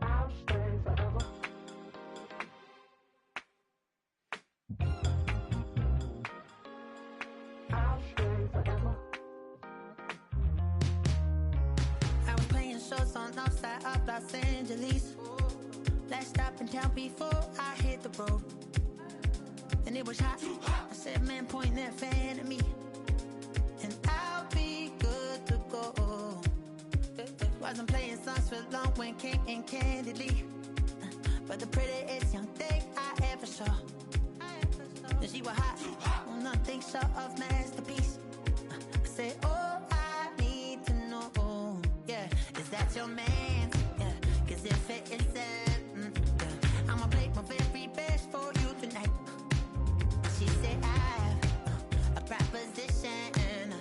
I'll stay forever. I'll stay forever. I was playing shows on outside of Los Angeles. Last stop in town before I hit the road. And it was hot. I said, man, point that fan at me, and I'll be good to go. Wasn't playing songs for long when King and Candidly, but the prettiest young thing I ever saw. And she was hot, well, nothing short of masterpiece. I said, oh, I need to know, yeah, is that your man? Yeah, 'cause if it isn't, yeah, I'ma play my very best for you tonight. She said, I've a proposition.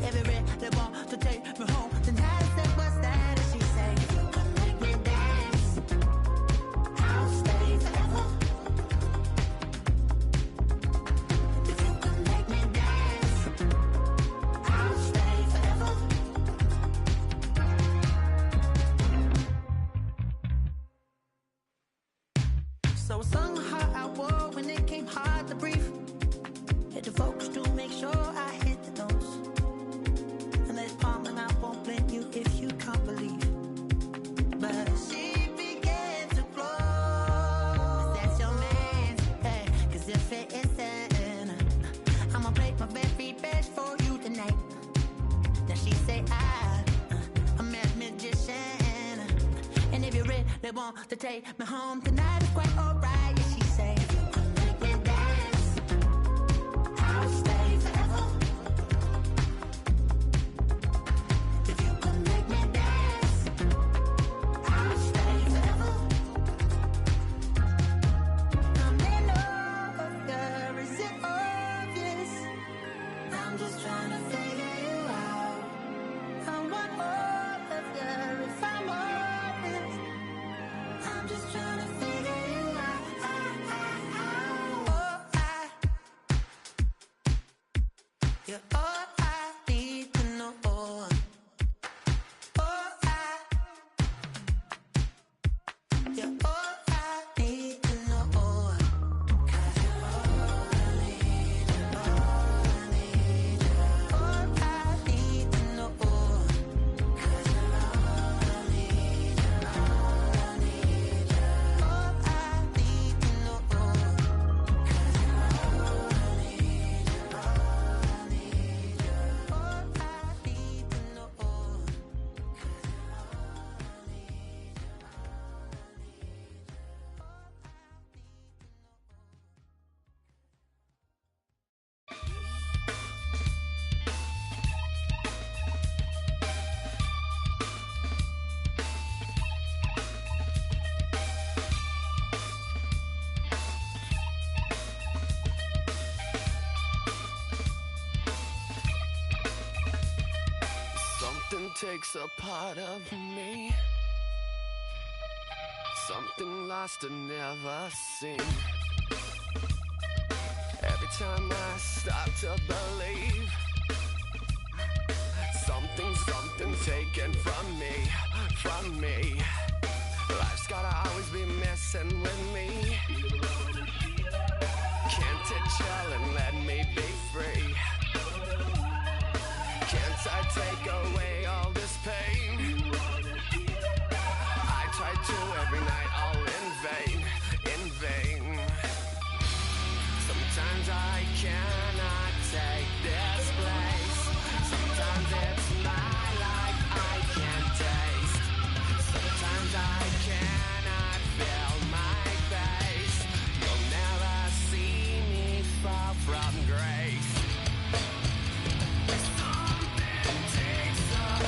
Every red they want to take me home tonight. I said, what's that? And she said, if you can make me dance, I'll stay forever. If you can make me dance, I'll stay forever. So I sung a heart I wore when it came hard to breathe. Hit the focus to make sure I hit the notes. And let's palm, and I won't blame you if you can't believe. But she began to glow. That's your man, hey, 'cause if it isn't, I'ma play my very best for you tonight. Then she say, I'm a magician, and if you're ready, they want to take me home tonight. It's quite alright. Yeah, she say, if you can make me dance, I'll stay forever. If you can make me dance, I'll stay forever. I'm in love, girl, is it obvious? I'm just trying to figure you out. I want all of you if I'm honest. I'm just trying to figure you out. Oh, you're all I need to know. Oh, you're all I need to know. 'Cause you're all I need, you're all I need, you're all I need to know. 'Cause you're all I need, you're all I need, you're all I need to know. 'Cause you're all I need, you're all I need, you're all I need to know. 'Cause you're all I need, you're all I need, you're all I need, you're all I need to know. Something takes a part of me, something lost and never seen. Every time I start to believe, something taken from me. Life's gotta always be messing with me. Can't it chill and let me be free? Can't I take away all this pain? I try to every night, all in vain. Sometimes I cannot take this place. Sometimes it's my life I can't taste. Sometimes I cannot feel my face. You'll never see me fall from grace. Something takes a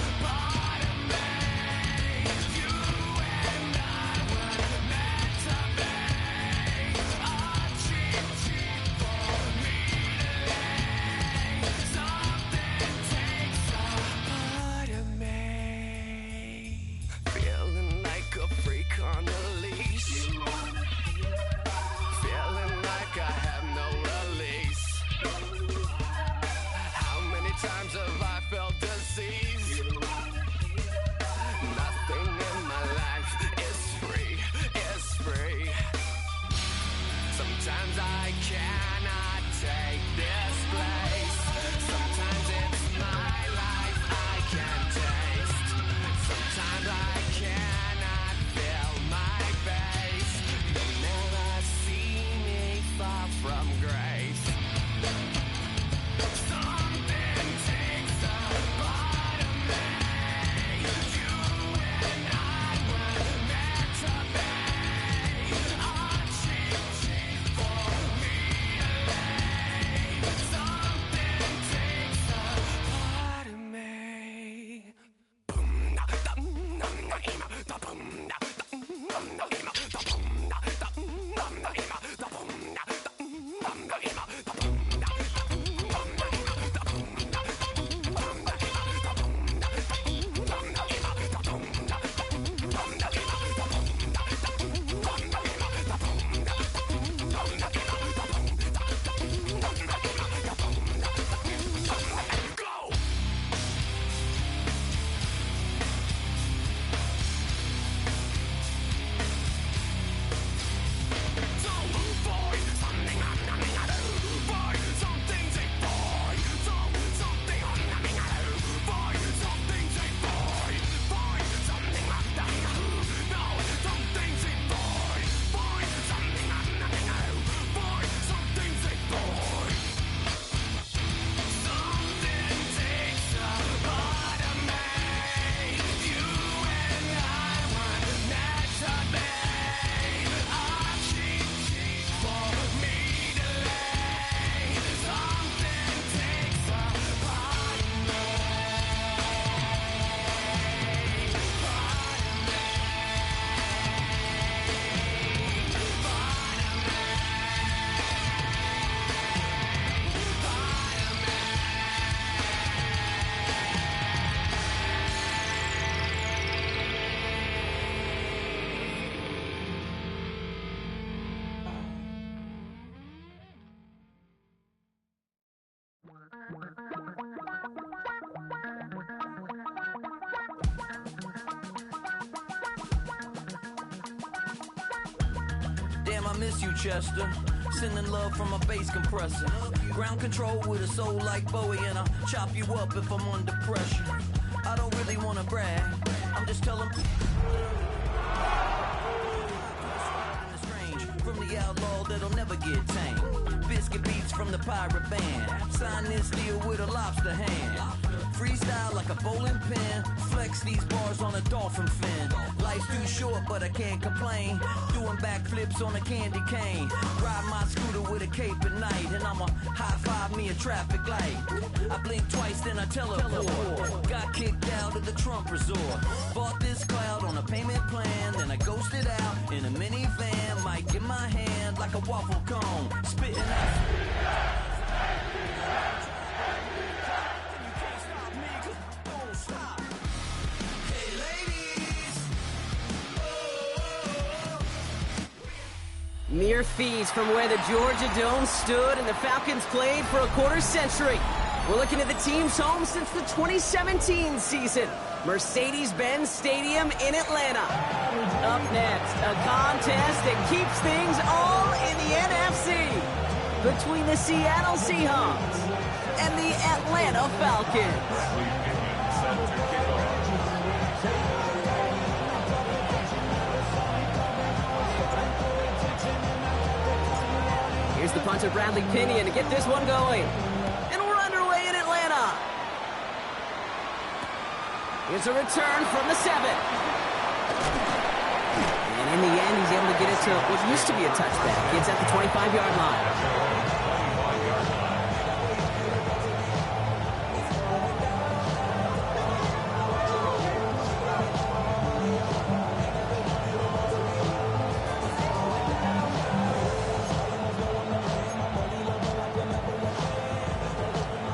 Damn, I miss you, Chester. Sending love from a bass compressor. Ground control with a soul like Bowie, and I'll chop you up if I'm under pressure. I don't really want to brag. I'm just telling from the outlaw that'll never get tamed. Biscuit beats from the pirate band. Sign this deal with a lobster hand. Freestyle like a bowling pin. Flex these bars on a dolphin fin. Life's too short, but I can't complain. Doing backflips on a candy cane. Ride my scooter with a cape at night, and I'ma high five me a traffic light. I blink twice, then I teleport. Got kicked out of the Trump resort. Bought this cloud on a payment plan, then I ghosted out in a minivan. Mic in my hand like a waffle cone. Spitting out. Mere fees from where the Georgia Dome stood and the Falcons played for a quarter century. We're looking at the team's home since the 2017 season. Mercedes-Benz Stadium in Atlanta. Up next, a contest that keeps things all in the NFC between the Seattle Seahawks and the Atlanta Falcons. Here's the punter, Bradley Pinion, to get this one going. And we're underway in Atlanta. Here's a return from the 7. And in the end, he's able to get it to what used to be a touchback. It's at the 25-yard line.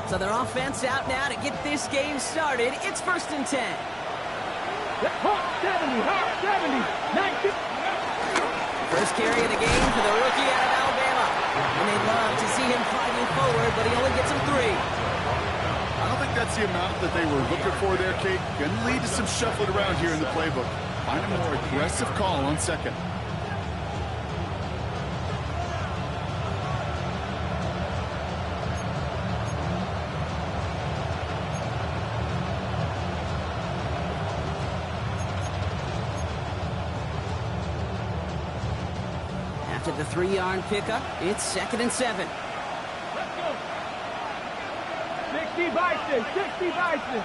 So their offense out now to get this game started. It's 1st and 10. Hawk 70, Hawk 70, 19. First carry of the game for the rookie out of Alabama. And they'd love to see him fighting forward, but he only gets him 3. I don't think that's the amount that they were looking for there, Kate. Going to lead to some shuffling around here in the playbook. Find a more aggressive call on 2nd. After the 3-yard pickup, it's 2nd and 7. Let's go. 60 Bison, 60 Bison.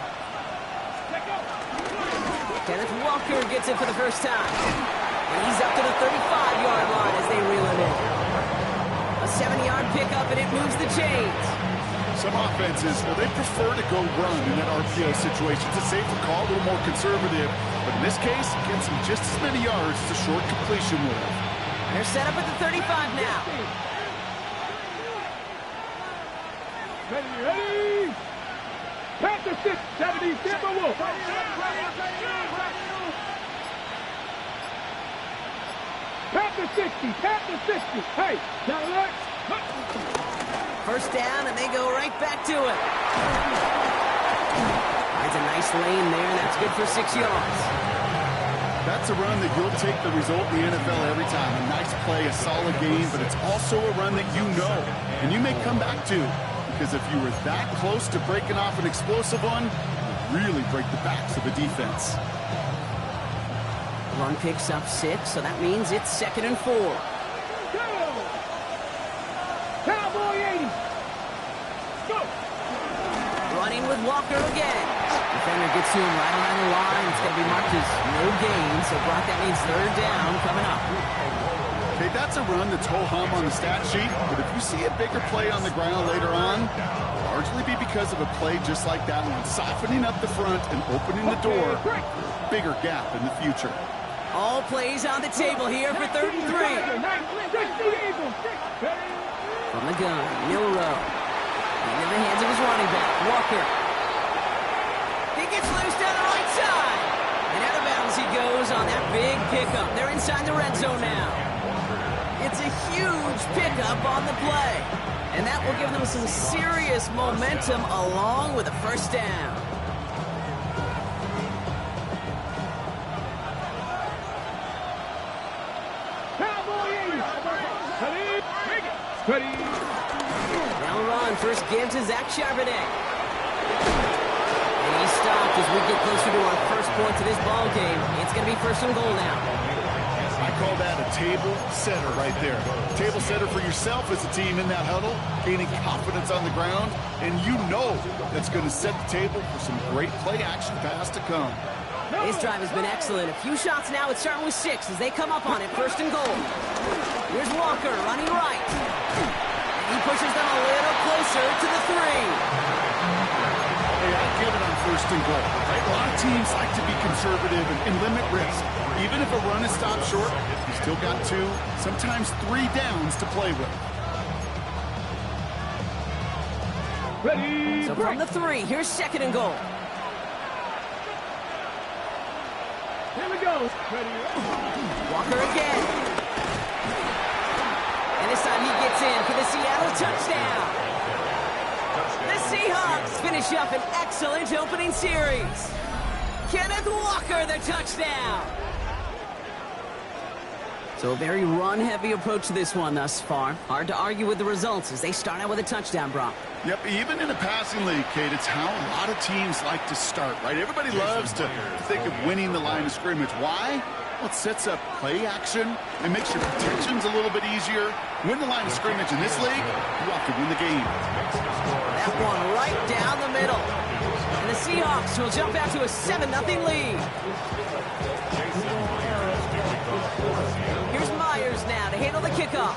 Let's go. Kenneth Walker gets it for the first time. And he's up to the 35-yard line as they reel it in. A 70-yard pickup, and it moves the chains. Some offenses, they prefer to go run in that RPO situation. It's a safer call, a little more conservative. But in this case, it gets them just as many yards as a short completion would have. They're set up at the 35 now. Ready. Panther 6, 70, Timber Wolf. Panther 60, Panther 60. Hey, now look. First down, and they go right back to it. Finds a nice lane there, and that's good for 6 yards. That's a run that you'll take the result in the NFL every time. A nice play, a solid game, but it's also a run that you know, and you may come back to. Because if you were that close to breaking off an explosive one, it would really break the backs of the defense. The run picks up 6, so that means it's 2nd and 4. Go! Cowboy 80. Go! Running with Walker again. Defender gets to him right around the line. It's going to be marked as no gain. So, Brock, that means 3rd down coming up. Okay, that's a run that's ho-hum on the stat sheet. But if you see a bigger play on the ground later on, it'll largely be because of a play just like that one. Softening up the front and opening the door. Bigger gap in the future. All plays on the table here for 3rd and 3. From the gun, Milrow. Into the hands of his running back, Walker. He gets loose down the right side. And out of bounds he goes on that big pickup. They're inside the red zone now. It's a huge pickup on the play. And that will give them some serious momentum along with a first down. Cowboy 80. run. First give to Zach Charbonnet. And he's stopped as we get closer to our first point to this ball game. It's going to be first and goal now. I call that a table setter right there. Table setter for yourself as a team in that huddle, gaining confidence on the ground, and you know that's going to set the table for some great play-action pass to come. This drive has been excellent. A few shots now. It's starting with 6 as they come up on it. First and goal. Here's Walker running right. And he pushes them a little closer to the 3. Hey, I get it on first and goal. Right? A lot of teams like to be conservative and limit risk. Even if a run is stopped short, you still got 2, sometimes 3 downs to play with. Ready, So from the 3, here's second and goal. here we go. Ready, Walker again. And this time he gets in for the Seattle touchdown. The Seahawks finish up an excellent opening series. Kenneth Walker, the touchdown. So a very run-heavy approach to this one thus far. Hard to argue with the results as they start out with a touchdown, Brock. Yep, even in a passing league, Kate, it's how a lot of teams like to start, right? Everybody loves to think of winning the line of scrimmage. Why? Well, it sets up play action. It makes your protections a little bit easier. Win the line of scrimmage in this league, you have to win the game. That one right down the middle. And the Seahawks will jump out to a 7-0 lead. Here's Myers now to handle the kickoff.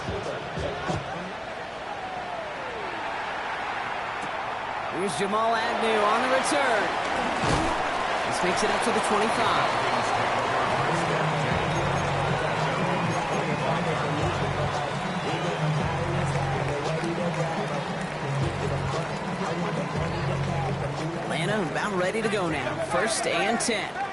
Here's Jamal Agnew on the return. This makes it up to the 25. Atlanta about ready to go now. First and 10.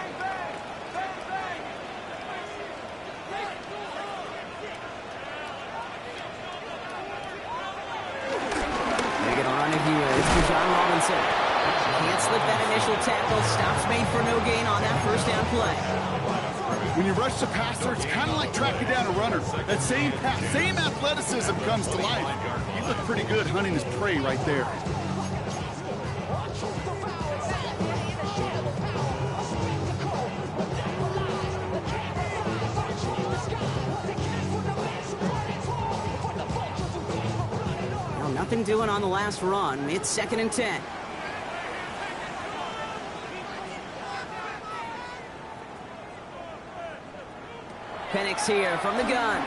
John Robinson. Can't slip that initial tackle. Stops made for no gain on that first down play. When you rush the passer, it's kind of like tracking down a runner. That same pass, same athleticism comes to life. He looked pretty good hunting his prey right there. Nothing doing on the last run. It's second and 10. Penix here from the gun.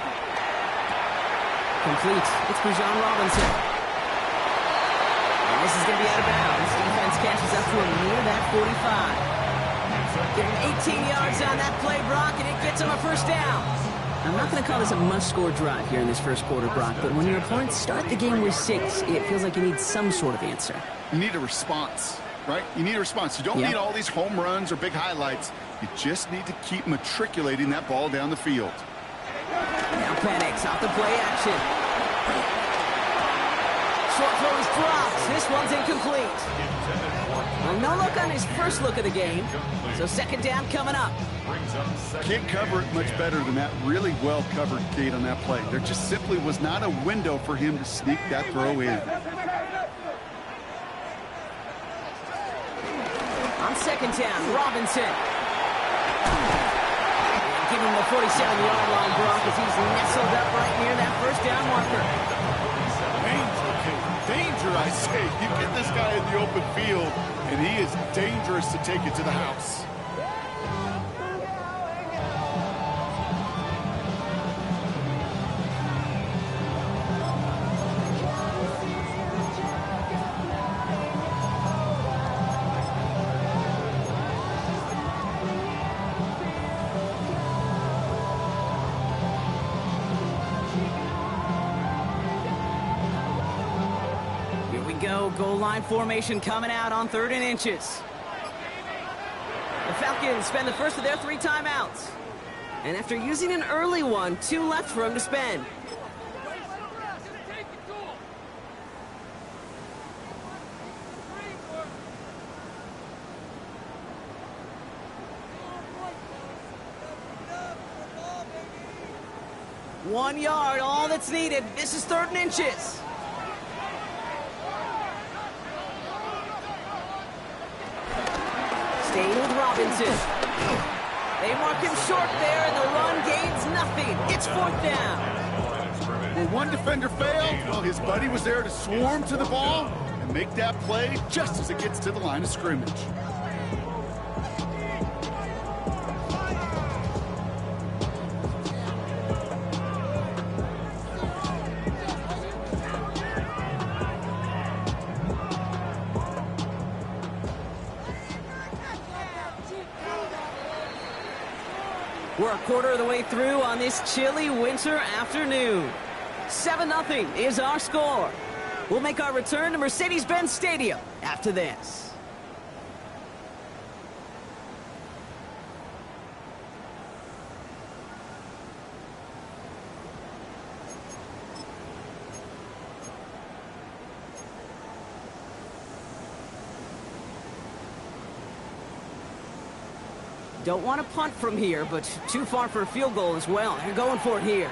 Complete. It's Bijan Robinson. And this is going to be out of bounds. Defense catches up to him near that 45. Give him 18 yards on that play, Brock, and it gets him a first down. I'm not going to call this a must-score drive here in this first quarter, Brock, but when your opponents start the game with 6, it feels like you need some sort of answer. You need a response, right? You need a response. You don't need all these home runs or big highlights. You just need to keep matriculating that ball down the field. Now Penix off the play action. Short throw is dropped. This one's incomplete. Well, no look on his first look of the game, so second down coming up. Can't cover it much better than that really well-covered gate on that play. There just simply was not a window for him to sneak that throw in. On second down, Robinson. Give him the 47-yard line, Brock, as he's nestled up right near that first down marker. Danger, I say. You get this guy in the open field, and he is dangerous to take it to the house. Goal line formation coming out on 3rd and inches. The Falcons spend the first of their 3 timeouts. And after using an early one, 2 left for him to spend. "1 yard, all that's needed. This is 3rd and inches. Staying with Robinson. They mark him short there, and the run gains nothing. It's 4th down. When one defender failed, well, his buddy was there to swarm to the ball and make that play just as it gets to the line of scrimmage. We're a quarter of the way through on this chilly winter afternoon. 7-0 is our score. We'll make our return to Mercedes-Benz Stadium after this. Don't want to punt from here, but too far for a field goal as well. They're going for it here.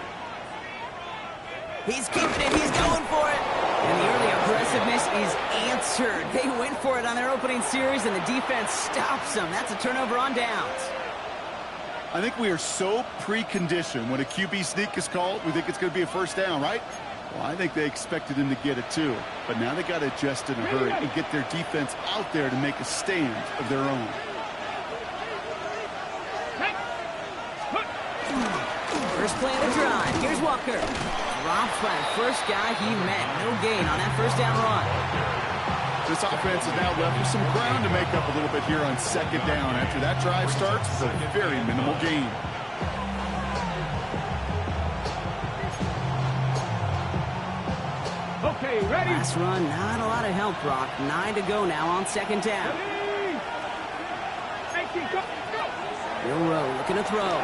He's keeping it. He's going for it. And the early aggressiveness is answered. They went for it on their opening series, and the defense stops them. That's a turnover on downs. I think we are so preconditioned when a QB sneak is called, we think it's going to be a first down, right? Well, I think they expected him to get it too. But now they got to adjust in a hurry and get their defense out there to make a stand of their own. First play of the drive. Here's Walker. Dropped by the first guy he met. No gain on that first down run. This offense has now left with some ground to make up a little bit here on 2nd down after that drive starts with a very minimal gain. Okay, ready? Last run, not a lot of help, Brock. 9 to go now on 2nd down. Milroe looking to throw.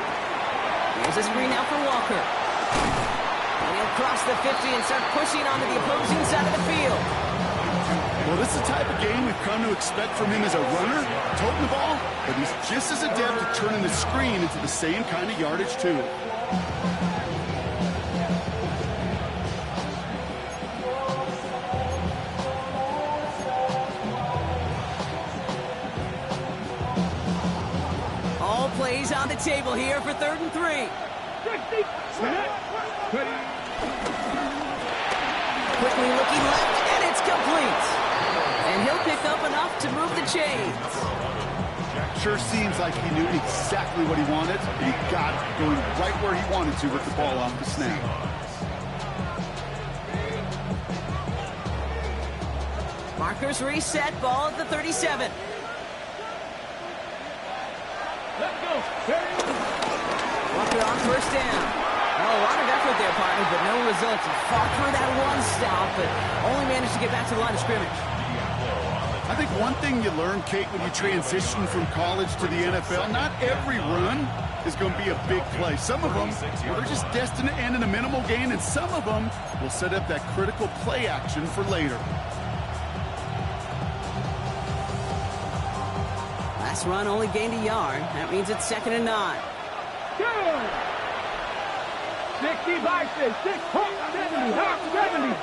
Here's a screen now for Walker. And he'll cross the 50 and start pushing onto the opposing side of the field. Well, this is the type of game we've come to expect from him as a runner, toting the ball, but he's just as adept at turning the screen into the same kind of yardage, too. All plays on the table here for 3rd and 3. Quickly looking left, and it's complete. And he'll pick up enough to move the chains. Sure seems like he knew exactly what he wanted, and he got it going right where he wanted to with the ball off the snap. Markers reset, ball at the 37. Let's go. Walker on first down. Oh, a lot of effort there, partner, but no results. He fought through that one stop, but only managed to get back to the line of scrimmage. I think one thing you learn, Kate, when you transition from college to the NFL, not every run is going to be a big play. Some of them, well, they're just destined to end in a minimal gain, and some of them will set up that critical play action for later. Last run only gained a yard. That means it's 2nd and 9. Good. 60 by 6, 6, 70, 70.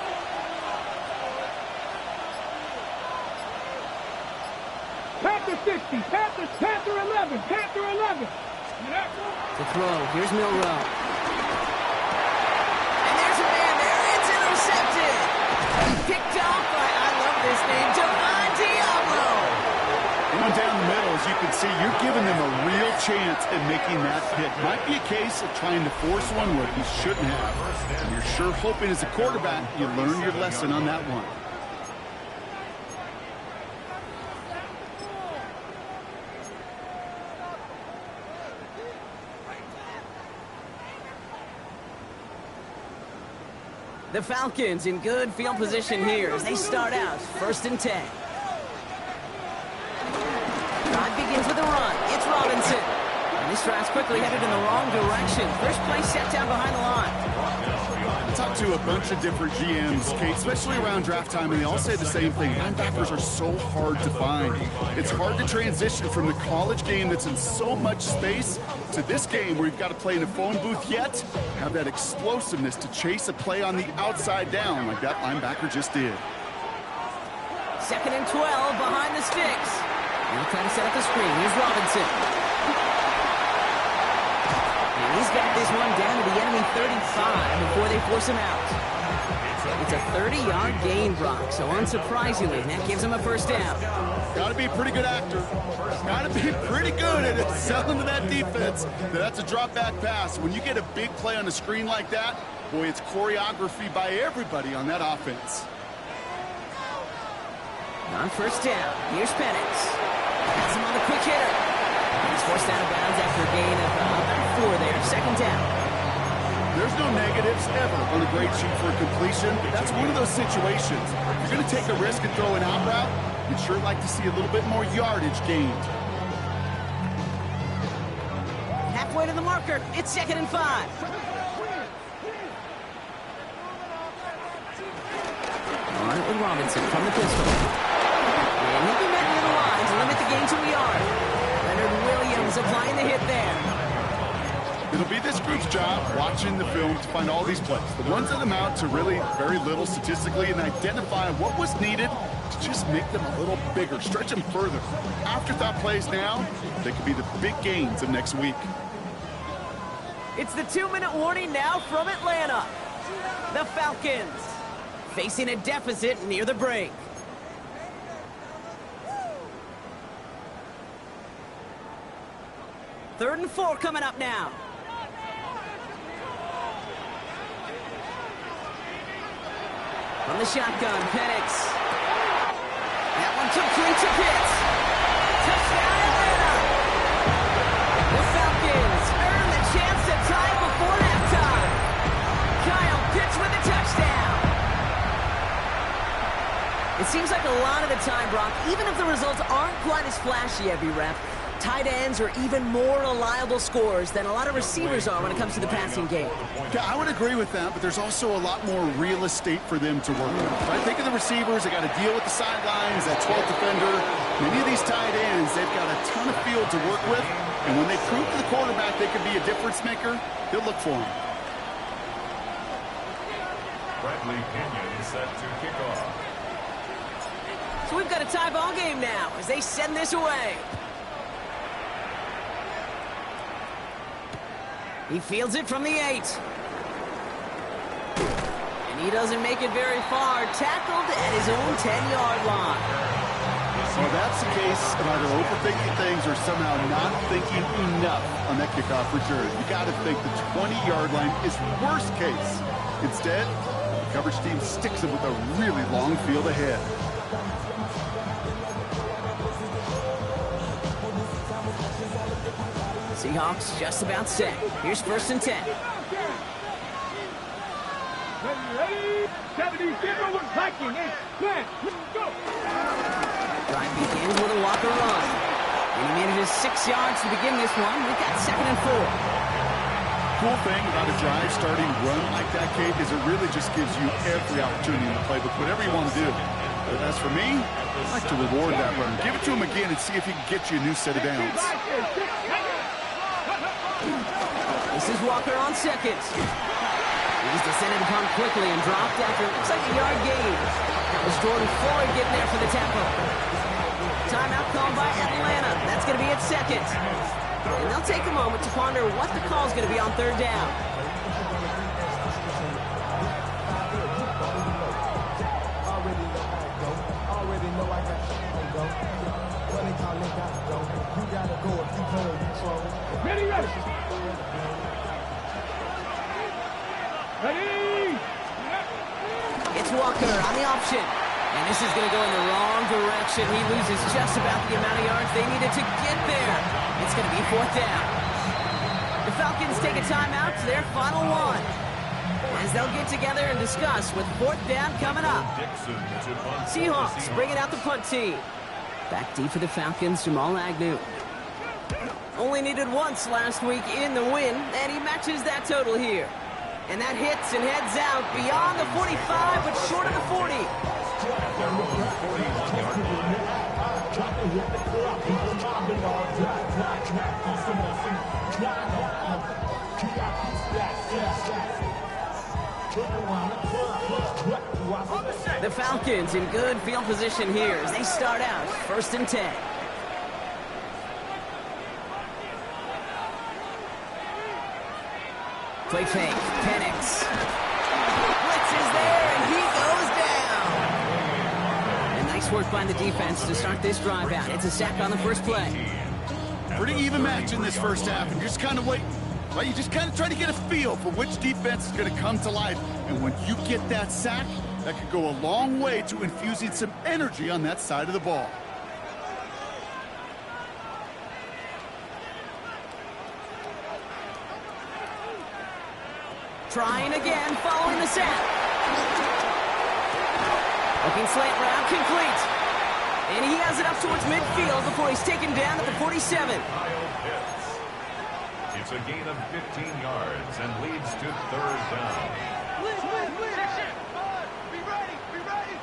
Panther 60, Panther 11, Panther 11. To throw, here's Milroe. And there's a man there, it's intercepted. Picked off by, I love this name, Devon Diablo. Going down the middle, as you can see, you're giving them a real chance at making that pick. Might be a case of trying to force one where he shouldn't have. And you're sure hoping as a quarterback you learn your lesson on that one. The Falcons in good field position here as they start out 1st and 10. Drive begins with a run. It's Robinson. And this drive's quickly headed in the wrong direction. First play set down behind the line. I talked to a bunch of different GMs, Kate, especially around draft time, and they all say the same thing. Linebackers are so hard to find. It's hard to transition from the college game that's in so much space to this game where you've got to play in a phone booth yet have that explosiveness to chase a play on the outside down like that linebacker just did. 2nd and 12 behind the sticks. They'll try to set up the screen. Here's Robinson. And he's got this one down to the enemy 35 before they force him out. It's a 30-yard gain, Brock, so unsurprisingly, that gives him a first down. Got to be a pretty good actor. Got to be pretty good at selling to that defense. That's a drop-back pass. When you get a big play on the screen like that, boy, it's choreography by everybody on that offense. On first down, here's Penix. That's him on the quick hitter. He's forced out of bounds after a gain of about 4 there. Second down. There's no negatives ever on a great shoot for a completion. That's one of those situations. If you're going to take a risk and throw an out route, you'd sure like to see a little bit more yardage gained. Halfway to the marker. It's 2nd and 5. On it with Robinson from the pistol. And he'll be met into the line to limit the gain to a yard. Leonard Williams applying the hit there. It'll be this group's job watching the film to find all these plays. The ones that amount to really very little statistically and identify what was needed to just make them a little bigger, stretch them further. Afterthought plays now, they could be the big gains of next week. It's the 2-minute warning now from Atlanta. The Falcons facing a deficit near the break. Third and 4 coming up now. From the shotgun, Penix. That one complete to Pitts. Touchdown, Atlanta. The Falcons earn the chance to tie it before halftime. Kyle Pitts with a touchdown. It seems like a lot of the time, Brock, even if the results aren't quite as flashy every rep, tight ends are even more reliable scorers than a lot of receivers are when it comes to the passing game. Yeah, I would agree with that, but there's also a lot more real estate for them to work with. Right? Think of the receivers. They got to deal with the sidelines, that 12th defender. Many of these tight ends, they've got a ton of field to work with, and when they prove to the quarterback they can be a difference maker, they'll look for him. Bradley Pinion set to kick off. So we've got a tie ball game now as they send this away. He fields it from the 8. And he doesn't make it very far. Tackled at his own 10-yard line. Well, that's the case of either overthinking things or somehow not thinking enough on that kickoff return. You got to think the 20-yard line is worst case. Instead, the coverage team sticks him with a really long field ahead. Seahawks just about set. Here's 1st and 10. Ready? 70 with Viking. Plan. Go. Drive begins with a Walker run. And he manages 6 yards to begin this one. We've got 2nd and 4. Cool thing about a drive starting run like that, Kate, is it really just gives you every opportunity in the playbook, whatever you want to do. But as for me, I like to reward that run. Give it to him again and see if he can get you a new set of downs. This is Walker on 2nd. He's descended upon quickly and dropped after it looks like a yard gain. That was Jordan Floyd getting there for the tackle. Timeout called by Atlanta. That's going to be at 2nd. And they'll take a moment to ponder what the call is going to be on 3rd down. Ready, ready. Ready. It's Walker on the option. And this is going to go in the wrong direction. He loses just about the amount of yards they needed to get there. It's going to be 4th down. The Falcons take a timeout to their final one, as they'll get together and discuss with 4th down coming up. Seahawks bringing out the punt team. Back deep for the Falcons, Jamal Agnew. Only needed once last week in the win, and he matches that total here. And that hits and heads out beyond the 45, but short of the 40. The Falcons in good field position here as they start out 1st and 10. Play fake. Penix. Blitz is there, and he goes down. And nice work by the defense to start this drive out. It's a sack on the first play. Pretty even match in this first half, and you're just kind of waiting. Right? You just kind of try to get a feel for which defense is going to come to life. And when you get that sack, that could go a long way to infusing some energy on that side of the ball. Trying again, following the sack. Looking slant route, complete. And he has it up towards midfield before he's taken down at the 47. It's a gain of 15 yards and leads to third down. Be ready, be ready.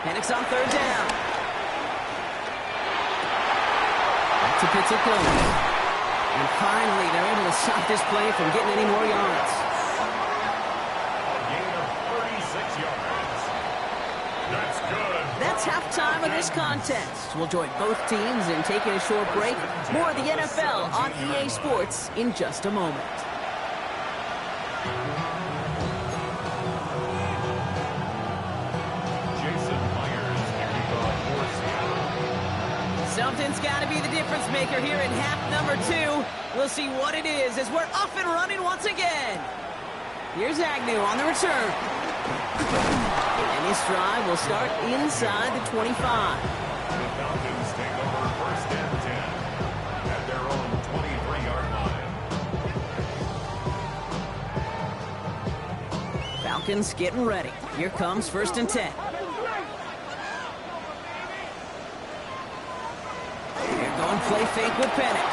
Penix on third down. Back to Pittsburgh. And finally, they're able to stop this play from getting any more yards. A gain of 36 yards. That's good. That's halftime of this contest. We'll join both teams in taking a short break. More of the NFL on EA Sports in just a moment. Something's got to be the difference maker here in half number 2. We'll see what it is as we're off and running once again. Here's Agnew on the return. And this drive will start inside the 25. The Falcons take over first and 10 at their own 23-yard line. Falcons getting ready. Here comes first and 10. Play fake with Penix.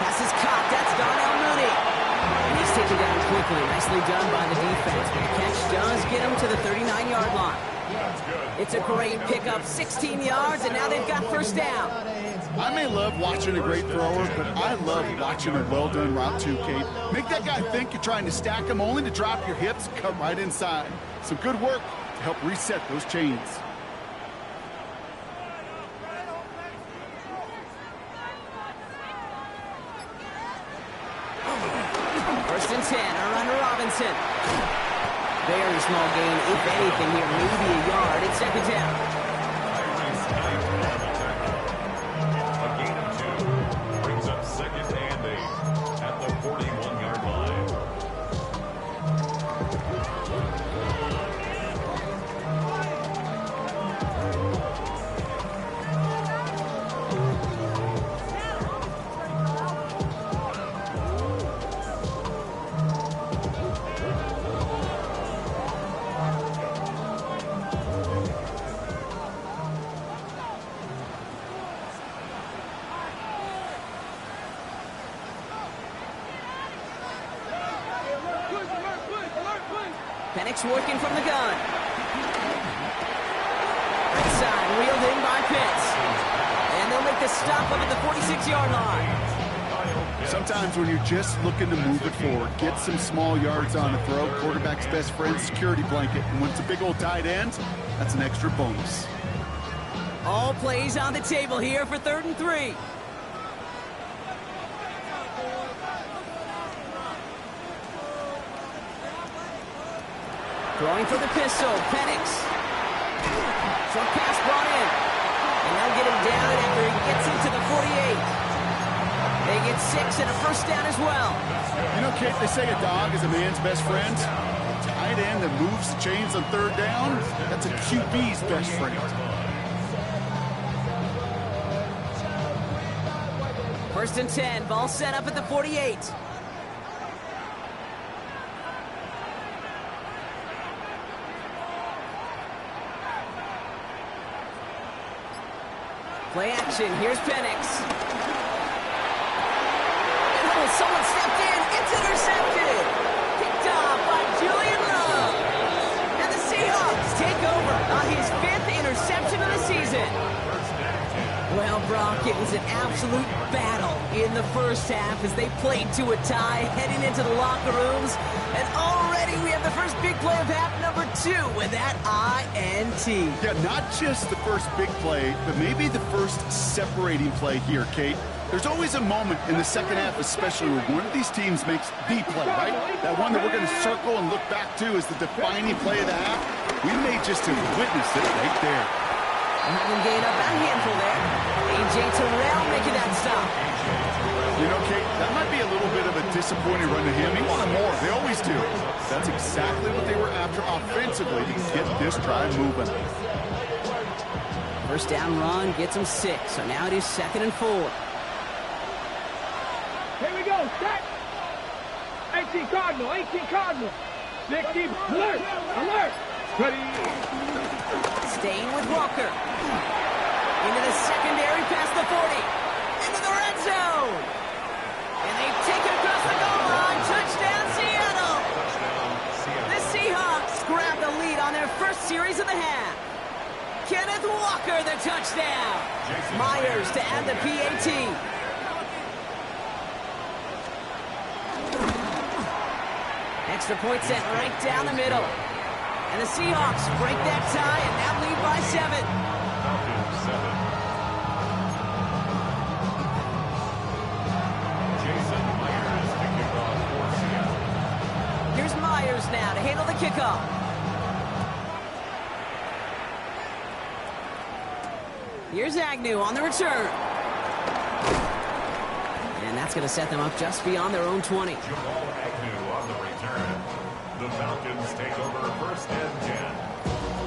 Pass is caught. That's Darnell Mooney. And he's taken down quickly. Nicely done by the defense. But the catch does get him to the 39-yard line. It's a great pickup. 16 yards, and now they've got first down. I may love watching a great thrower, but I love watching a well-done route too, Kate. Make that guy think you're trying to stack him only to drop your hips, cut right inside. Some good work to help reset those chains. First and 10, around to Robinson. Very small gain, if anything here, maybe a yard. It's second down. A gain of 2 brings up second and 8 at the 41-yard line. Penix working from the gun. Right side, wheeled in by Pitts. And they'll make the stop up at the 46-yard line. Sometimes when you're just looking to move it forward, get some small yards on the throw, quarterback's best friend, security blanket. And when it's a big old tight end, that's an extra bonus. All plays on the table here for 3rd and 3. Throwing for the pistol, Penix. Short pass brought in. And they'll get him down after he gets into the 48. They get 6 and a first down as well. You know, Kate, they say a dog is a man's best friend. A tight end that moves the chains on 3rd down, that's a QB's best friend. First and 10, ball set up at the 48. Play action, here's Penix. Oh, someone stepped in, it's intercepted! Picked off by Julian Love. And the Seahawks take over on his 5th interception of the season. Well, Brock, it was an absolute battle in in the first half as they played to a tie, heading into the locker rooms. And already we have the first big play of half number 2 with that INT. Yeah, not just the first big play, but maybe the first separating play here, Kate. There's always a moment in the second half, especially when one of these teams makes the play, right? That one that we're going to circle and look back to as the defining play of the half. We may just have witnessed it right there. Having gained up a handful there. A.J. Terrell making that stop. You know, Kate, that might be a little bit of a disappointing run to him. He wanted more. They always do. That's exactly what they were after offensively to get this drive moving. First down run gets him 6. So now it is 2nd and 4. Here we go, set. 18 Cardinal, 18 Cardinal. 60, alert, alert. Ready. Staying with Walker. Into the secondary past the 40. Into the red zone. And they take it across the goal line. Touchdown, Seattle. The Seahawks grab the lead on their first series of the half. Kenneth Walker, the touchdown. Myers to add the PAT. Extra point set right down the middle. And the Seahawks break that tie and now lead by 7. Falcons 7. Jason Myers to kick off for Seattle. Here's Myers now to handle the kickoff. Here's Agnew on the return. And that's going to set them up just beyond their own 20. Jamal Agnew on the return. The Falcons take over 1st and 10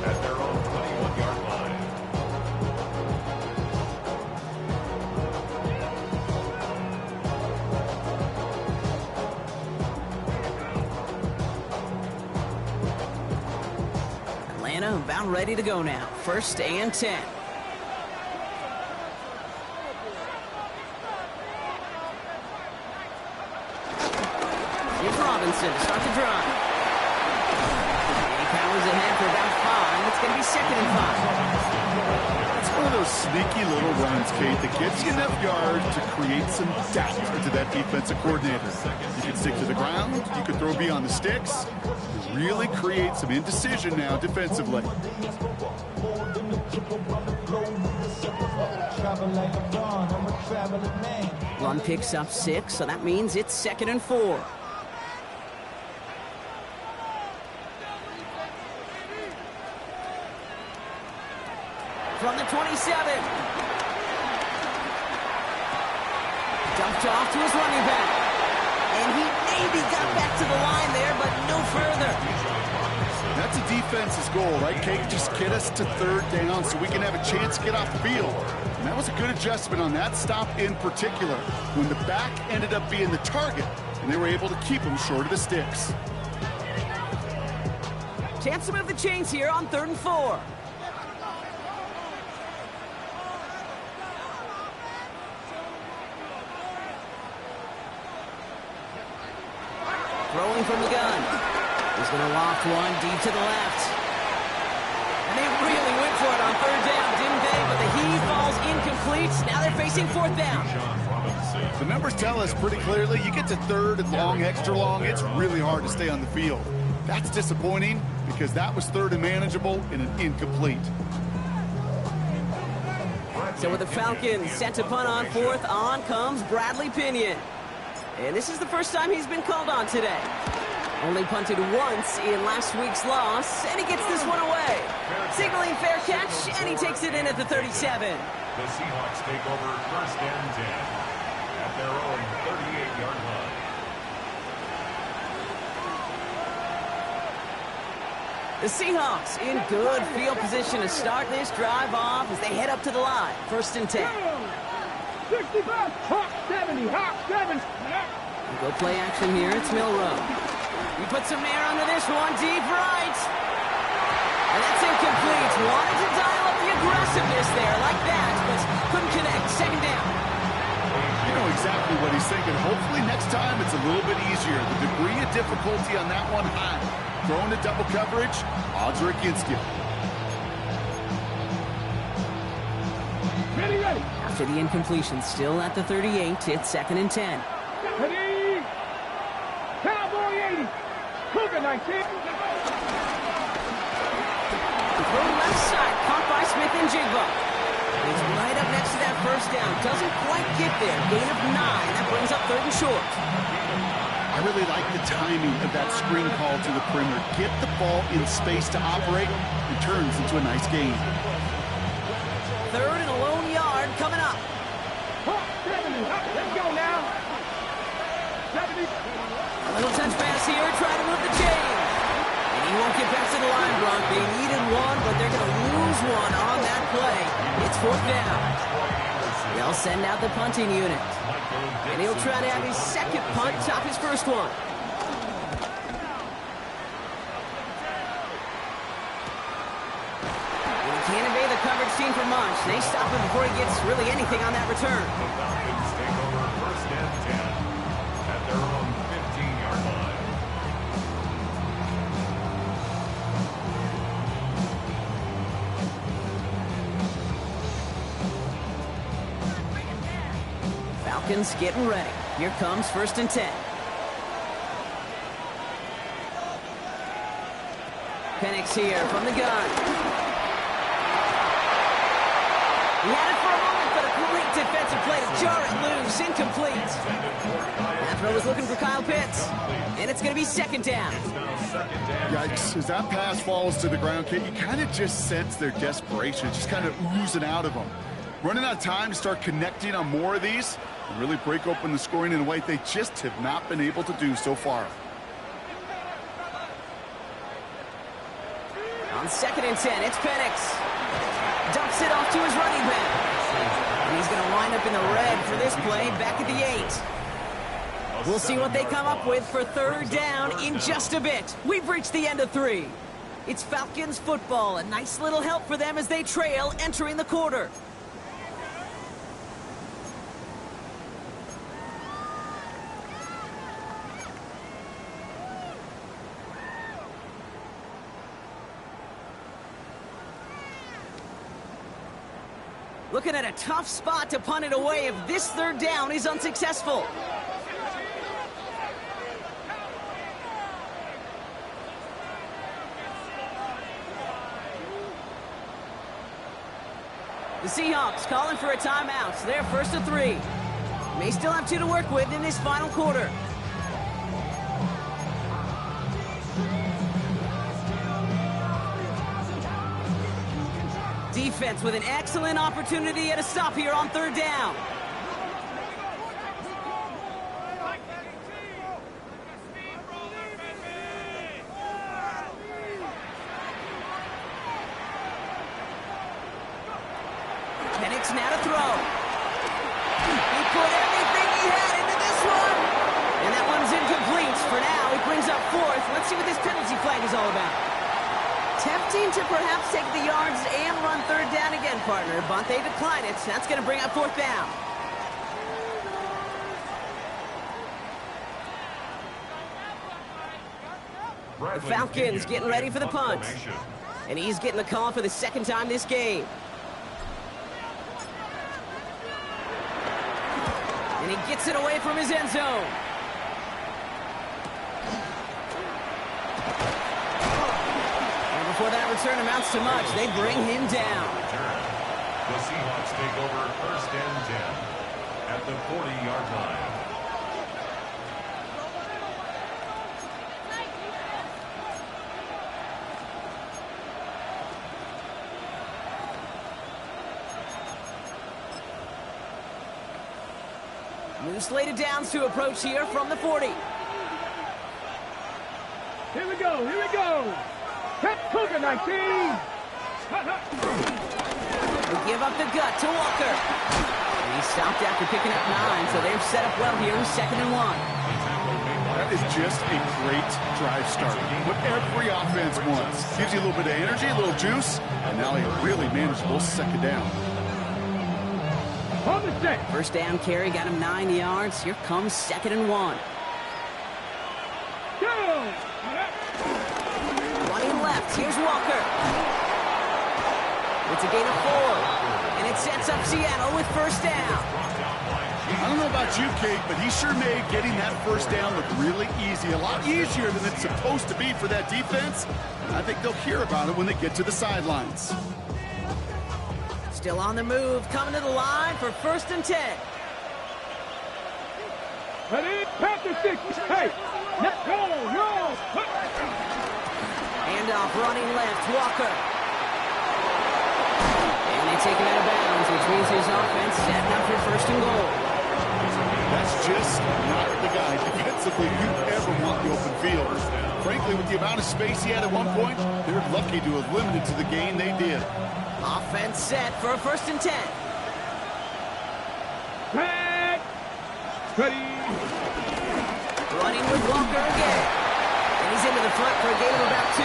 at their own 21-yard line. Atlanta about ready to go now. 1st and 10. Robinson to start the drive. And he powers ahead for about 5. It's going to be 2nd and 5. It's one of those sneaky little runs, Kate, that gets you enough yards to create some doubt into that defensive coordinator. You can stick to the ground. You can throw beyond the sticks. You really create some indecision now defensively. Run picks up 6, so that means it's 2nd and 4. From the 27. Dumped off to his running back. And he maybe got back to the line there, but no further. That's a defense's goal, right, Kate? Just get us to 3rd down so we can have a chance to get off the field. And that was a good adjustment on that stop in particular, when the back ended up being the target, and they were able to keep him short of the sticks. Chance to move the chains here on 3rd and 4. Throwing from the gun. He's going to loft one deep to the left. And they really went for it on 3rd down, didn't they? But the heave falls incomplete. Now they're facing 4th down. The numbers tell us pretty clearly, you get to 3rd and long, extra long, it's really hard to stay on the field. That's disappointing because that was 3rd and manageable and an incomplete. So with the Falcons set to punt on 4th, on comes Bradley Pinion. And this is the first time he's been called on today. Only punted once in last week's loss, and he gets this one away. Signaling fair catch, and he takes it in at the 37. The Seahawks take over 1st and 10 at their own 38-yard line. The Seahawks in good field position to start this drive off as they head up to the line. 1st and 10. 65, Hawk 70, Hawk 7. Go play action here. It's Milrow. He puts some air under this one, deep right. And that's incomplete. Wanted to dial up the aggressiveness there like that, but couldn't connect. 2nd down. You know exactly what he's thinking. Hopefully next time it's a little bit easier. The degree of difficulty on that one high. Throwing to double coverage, odds are against you. Ready, ready. After the incompletion, still at the 38, it's 2nd and 10. Ready. Cowboy 80. Cougar 19. Throw left side, caught by Smith and Jigba. He's right up next to that first down. Doesn't quite get there. Gain of 9. That brings up 3rd and short. I really like the timing of that screen call to the perimeter. Get the ball in space to operate. It turns into a nice gain. 3rd and a lone yard coming up. 70. Let's go now. 70. A little touch pass here, trying to move the chains. And he won't get back to the line, Bronk. They needed one, but they're going to lose one on that play. It's 4th down. They'll send out the punting unit. And he'll try to have his second punt top his first one. And he can't evade the coverage team for much. They stop him before he gets really anything on that return. The Falcons take over 1st and 10 at their own 15-yard line. Falcons getting ready. Here comes 1st and 10. Penix here from the gun. He had it for a moment, but a great defensive play to jar it loose. Incomplete. That throw was looking for Kyle Pitts. And it's going to be 2nd down. Yikes. As that pass falls to the ground, Kate, you kind of just sense their desperation. Just kind of oozing out of them. Running out of time to start connecting on more of these and really break open the scoring in a way they just have not been able to do so far. On 2nd and 10, it's Penix. Dumps it off to his running back. And he's going to wind up in the red for this play, back at the 8. We'll see what they come up with for 3rd down in just a bit. We've reached the end of 3. It's Falcons football. A nice little help for them as they trail entering the quarter. Looking at a tough spot to punt it away if this 3rd down is unsuccessful. The Seahawks calling for a timeout. They're 1st and 3. May still have 2 to work with in this final quarter. Defense with an excellent opportunity at a stop here on 3rd down. Penix now to throw. He put everything he had into this one. And that one's incomplete. For now, he brings up 4th. Let's see what this penalty flag is all about. Tempting to perhaps take the yards and run 3rd down again, partner, but they decline it. That's going to bring up 4th down. The Falcons getting ready for the punt. And he's getting the call for the 2nd time this game. And he gets it away from his end zone. Before that return amounts to much, they bring him down. The Seahawks take over 1st and 10 at the 40-yard line. New slated downs to approach here from the 40. Here we go, here we go. Cougar 19. They give up the gut to Walker. And he stopped after picking up 9, so they've set up well here with 2nd and 1. That is just a great drive start. What every offense wants. Gives you a little bit of energy, a little juice, and now a really manageable 2nd down. On the set. 1st down carry got him 9 yards. Here comes 2nd and 1. Go. Running left, here's Walker. It's a gain of 4. And And it sets up Seattle with first down. I don't know about you, Kate, but he sure made getting that first down look really easy. A lot easier than it's supposed to be for that defense. I think they'll hear about it when they get to the sidelines. Still on the move, coming to the line for first and 10. Ready? Panther 6. Hey, no. Handoff running left, Walker. And they take him out of bounds, which means his offense setting up for first and goal. That's just not the guy defensively you ever want the open field. Frankly, with the amount of space he had at one point, they're lucky to have limited to the gain they did. Offense set for a first and 10. Back. Ready. Running with Walker again. And he's into the front for a gain of about 2.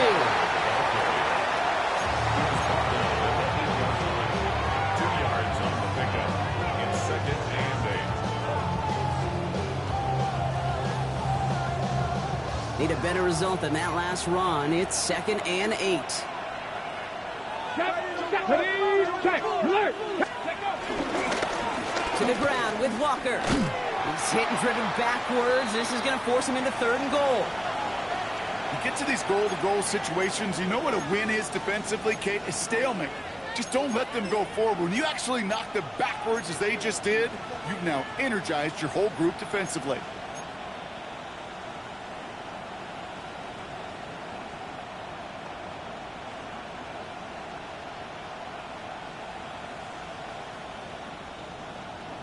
2 yards on the pickup. It's second and 8. Need a better result than that last run. It's second and 8. Ready. Check. Alert. To the ground with Walker. He's hit and driven backwards. This is going to force him into third and goal. You get to these goal-to-goal situations, you know what a win is defensively, Kate? A stalemate. Just don't let them go forward. When you actually knock them backwards as they just did, you've now energized your whole group defensively.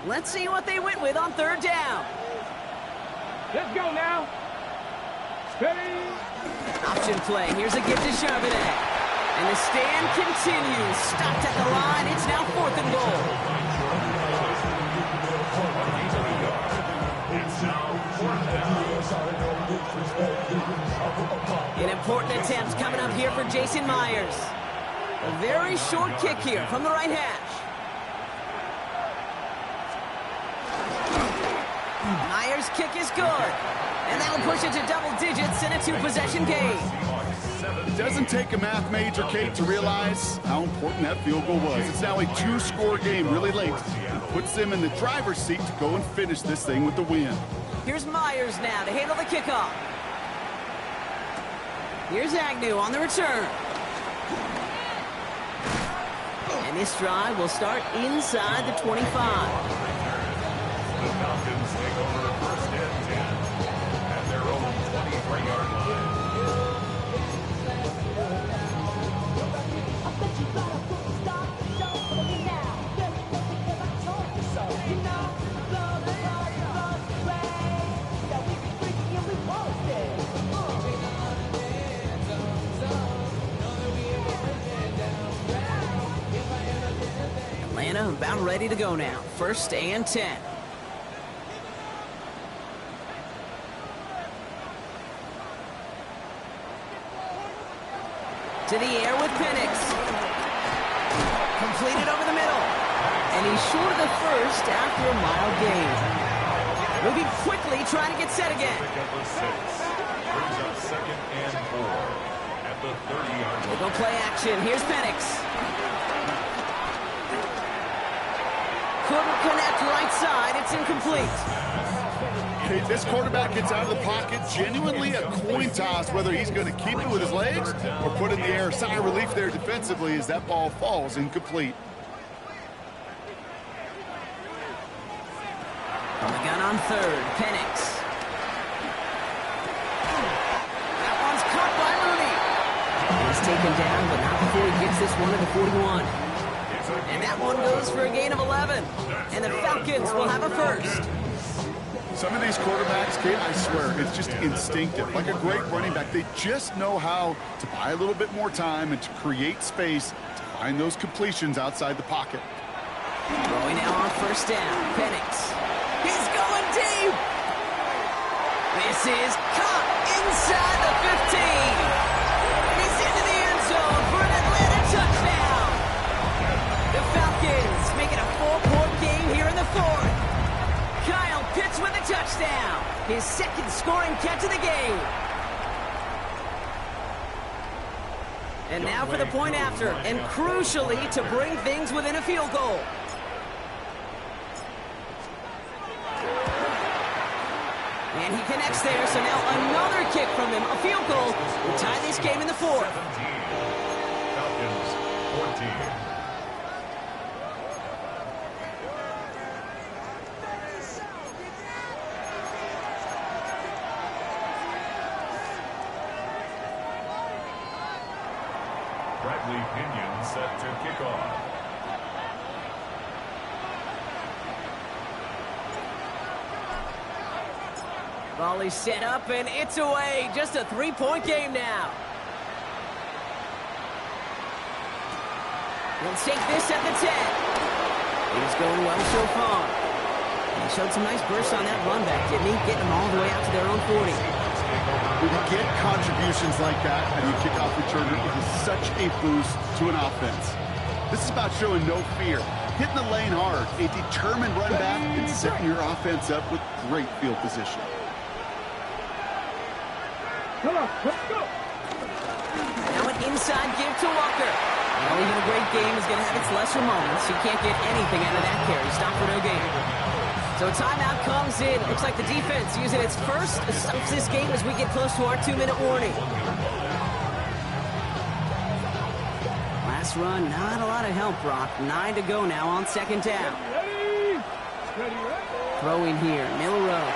Let's see what they went with on third down. Let's go now. Steady. Option play. Here's a gift to Charbonnet. And the stand continues. Stopped at the line. It's now fourth and goal. It's now fourth down. An important attempt coming up here for Jason Myers. A very short kick here from the right hash. Myers' kick is good. And that'll push it to double digits in a 2-possession game. It doesn't take a math major, Kate, to realize how important that field goal was. It's now a 2-score game really late. It puts them in the driver's seat to go and finish this thing with the win. Here's Myers now to handle the kickoff. Here's Agnew on the return. And this drive will start inside the 25. The Falcons take over first and 10 at their own 23-yard line. Atlanta about ready to go now. First and 10. To the air with Penix. Completed over the middle. And he's short of the first after a mild gain. Moving quickly, trying to get set again. Pickup of 6. Brings up second and 4 at the 30-yard line. We'll go play action. Here's Penix. Couldn't connect right side. It's incomplete. Okay, this quarterback gets out of the pocket, genuinely a coin toss whether he's going to keep it with his legs or put it in the air. Sigh of relief there defensively as that ball falls incomplete. On the gun on third, Penix. That one's caught by Mooney. He's taken down, but not before he gets this one to the 41. And that one goes for a gain of 11. And the Falcons will have a first. Some of these quarterbacks, Kate, I swear, it's just instinctive. Like a great running back, they just know how to buy a little bit more time and to create space to find those completions outside the pocket. Going now on first down, Penix. He's going deep. This is caught inside the 15. And he's into the end zone for an Atlanta touchdown. The Falcons make it a 4-point game here in the fourth. Kyle Pitts with a touchdown. His second scoring catch of the game. And now for the point after, and crucially to bring things within a field goal. And he connects there, so now another kick from him, a field goal, will tie this game in the fourth. 17. Falcons 14. Bradley Pinion set to kick off. Volley set up, and it's away. Just a three-point game now. He'll take this at the 10. He's going well so far. He showed some nice bursts on that run back, didn't he? Getting them all the way out to their own 40. When you get contributions like that and you kickoff returner, it is such a boost to an offense. This is about showing no fear, hitting the lane hard, a determined run back, and setting your offense up with great field position. Come on, let's go. Now an inside give to Walker. Well, even a great game is going to have its lesser moments. You can't get anything out of that carry. Stop for no gain. So timeout comes in. Looks like the defense using its first stops this game as we get close to our 2-minute warning. Last run, not a lot of help, Brock. 9 to go now on second down. Ready? Throw in here, Milrow.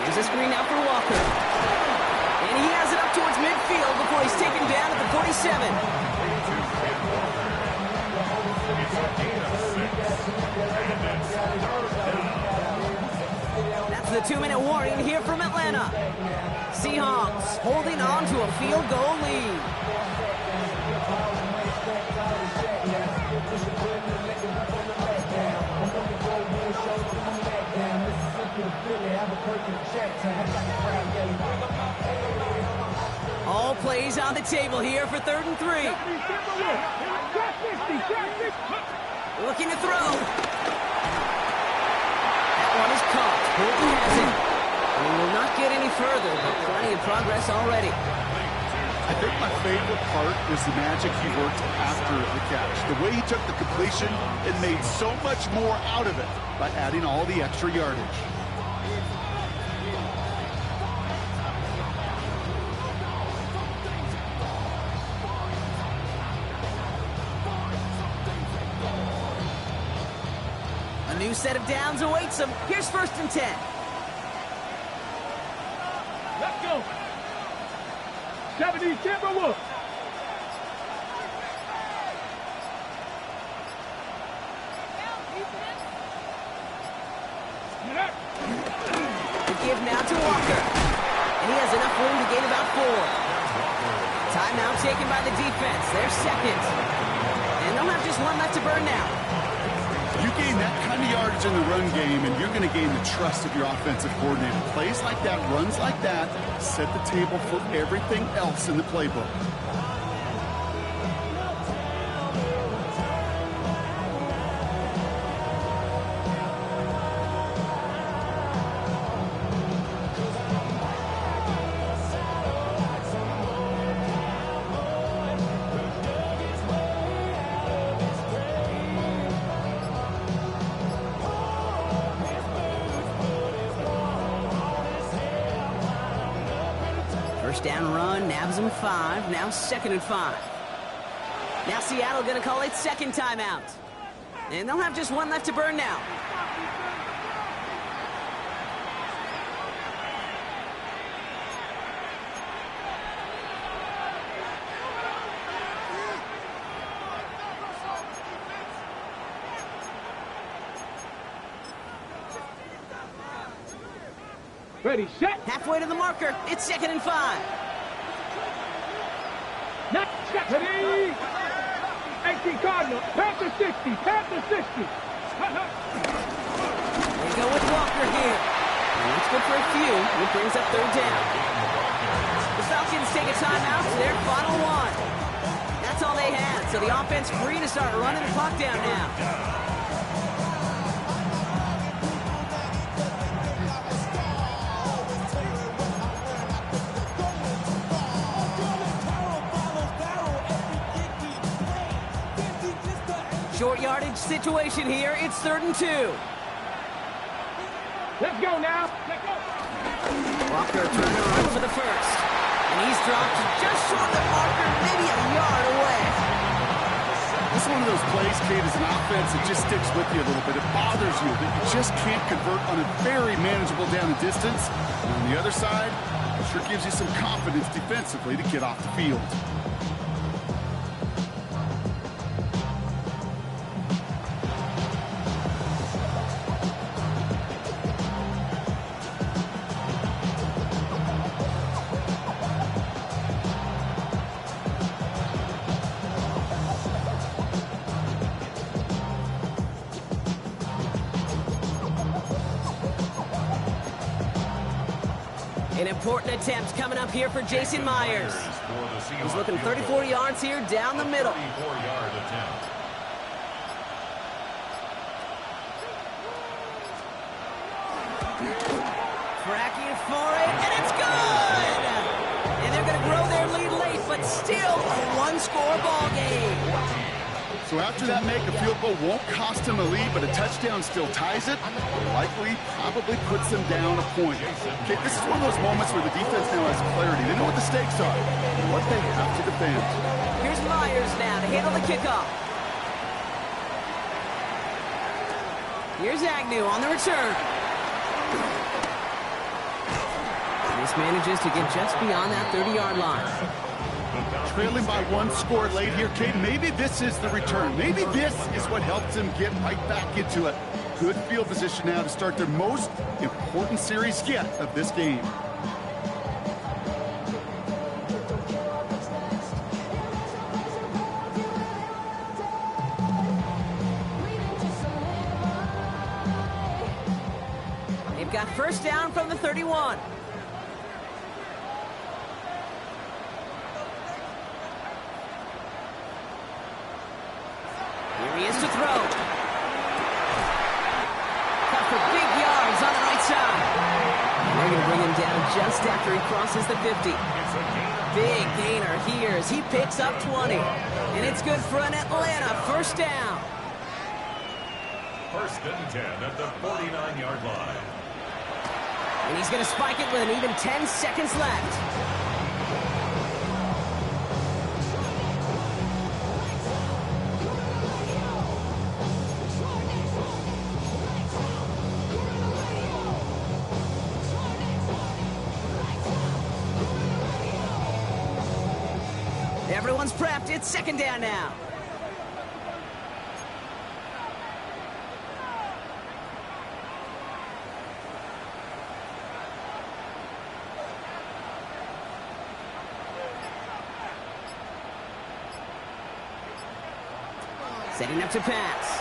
Here's a screen now for Walker. And he has it up towards midfield before he's taken down at the 47. That's the 2-minute warning here from Atlanta. Seahawks holding on to a field goal lead. All plays on the table here for 3rd and 3. Looking to throw. That one is caught. Bolton has it. We will not get any further, but plenty of progress already. I think my favorite part is the magic he worked after the catch. The way he took the completion and made so much more out of it by adding all the extra yardage. A new set of downs awaits him. Here's 1st and 10. Let's go. 70 Timberwolves. The give now to Walker. And he has enough room to gain about 4. Timeout taken by the defense. They're second. And they'll have just one left to burn now. You gain that kind of yardage in the run game, and you're going to gain the trust of your offensive coordinator. Plays like that, runs like that, set the table for everything else in the playbook. First down run, nabs him 5, now 2nd and 5. Now Seattle going to call its second timeout. And they'll have just one left to burn now. Ready, set. Halfway to the marker, it's 2nd and 5. Not set. Ready. 18 Cardinal. Panther 60. Panther 60. They go with Walker here. And that's good for a few. It brings up 3rd down. The Falcons take a timeout to their final one. That's all they had, so the offense free to start running the clock down now. short yardage situation here. It's 3rd and 2. Let's go now. Let's go. Walker turned around for the first. And he's dropped just short of the marker, maybe a yard away. This is one of those plays, Kate, as an offense that just sticks with you a little bit. It bothers you that you just can't convert on a very manageable down and distance. And on the other side, it sure gives you some confidence defensively to get off the field. An important attempt coming up here for Jason Myers. He's looking 34 yards here down the middle. 34-yard attempt. Cracking for it, and it's good! And they're going to grow their lead late, but still a one-score ball game. So after that make, a field goal won't cost him a lead, but a touchdown still ties it. Likely, probably puts them down a point. Okay, this is one of those moments where the defense now has clarity. They know what the stakes are and what they have to defend. Here's Myers now to handle the kickoff. Here's Agnew on the return. This manages to get just beyond that 30-yard line. Trailing by one score late here, Kate. Maybe this is the return. Maybe this is what helps them get right back into it. Good field position now to start their most important series yet of this game. They've got first down from the 31. Here he is to throw. Cut for big yards on the right side. And they're going to bring him down just after he crosses the 50. Big gainer here as he picks up 20. And it's good for an Atlanta first down. 1st and 10 at the 49-yard line. And he's going to spike it with an even 10 seconds left. Everyone's prepped. It's 2nd down now. Setting up to pass.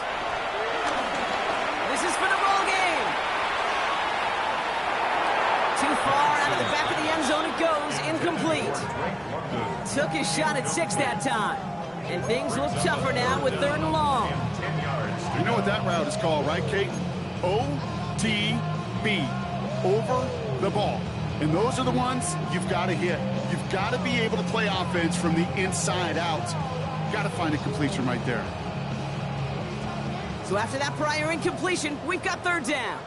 This is for the ball game. Too far out of the back of the end zone it goes. Incomplete. Took his shot at 6 that time. And things look tougher now with 3rd and long. You know what that route is called, right, Kate? OTB. Over the ball. And those are the ones you've got to hit. You've got to be able to play offense from the inside out. Got to find a completion right there. So after that prior incompletion, we've got 3rd down.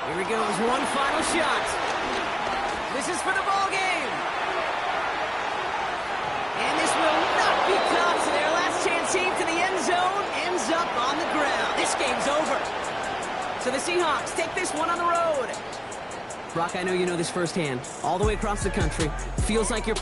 Here he goes, one final shot. This is for the ball game. And this will not be caught. So their last chance team to the end zone ends up on the ground. This game's over. So the Seahawks take this one on the road. Brock, I know you know this firsthand. All the way across the country. Feels like you're playing